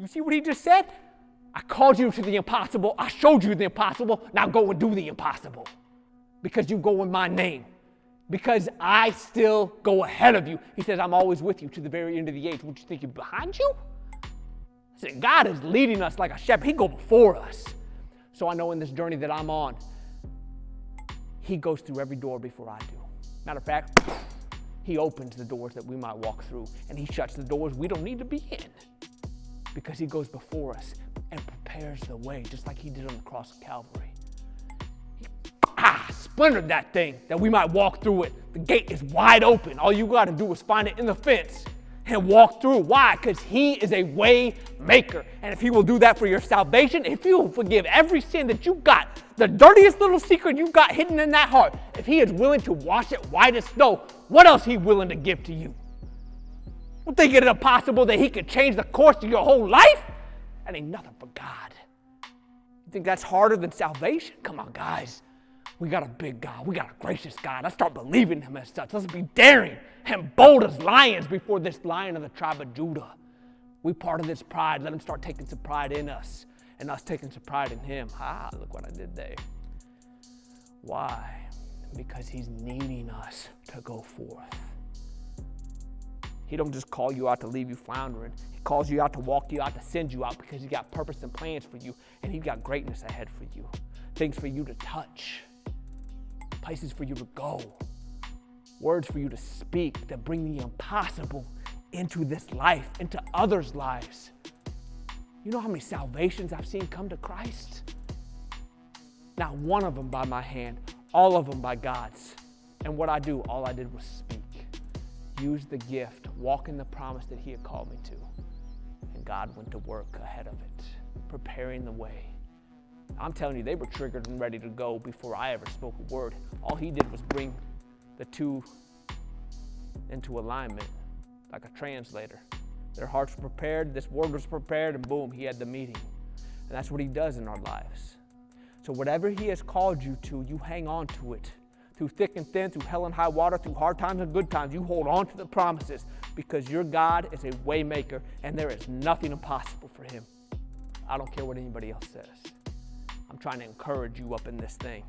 You see what he just said? I called you to the impossible. I showed you the impossible. Now go and do the impossible. Because you go in my name. Because I still go ahead of you. He says, I'm always with you to the very end of the age. Would you think he's behind you? I said, God is leading us like a shepherd. He go before us. So I know in this journey that I'm on, he goes through every door before I do. Matter of fact, he opens the doors that we might walk through, and he shuts the doors we don't need to be in, because he goes before us and prepares the way, just like he did on the cross of Calvary. He splintered that thing that we might walk through it. The gate is wide open. All you got to do is find it in the fence and walk through. Why? Because he is a way maker. And if he will do that for your salvation, if he will forgive every sin that you got, the dirtiest little secret you got hidden in that heart, if he is willing to wash it white as snow, what else he willing to give to you? You think it impossible that he could change the course of your whole life? That ain't nothing for God. You think that's harder than salvation? Come on, guys. We got a big God. We got a gracious God. Let's start believing him as such. Let's be daring and bold as lions before this lion of the tribe of Judah. We part of this pride. Let him start taking some pride in us and us taking some pride in him. Look what I did there. Why? Because he's needing us to go forth. He don't just call you out to leave you floundering. He calls you out to walk you out, to send you out, because he's got purpose and plans for you, and he's got greatness ahead for you. Things for you to touch. Places for you to go. Words for you to speak that bring the impossible into this life, into others' lives. You know how many salvations I've seen come to Christ? Not one of them by my hand, all of them by God's. And what I do, all I did was speak. Use the gift, walk in the promise that he had called me to. And God went to work ahead of it, preparing the way. I'm telling you, they were triggered and ready to go before I ever spoke a word. All he did was bring the two into alignment, like a translator. Their hearts were prepared, this word was prepared, and boom, he had the meeting. And that's what he does in our lives. So whatever he has called you to, you hang on to it. Through thick and thin, through hell and high water, through hard times and good times, you hold on to the promises, because your God is a way maker, and there is nothing impossible for him. I don't care what anybody else says. I'm trying to encourage you up in this thing.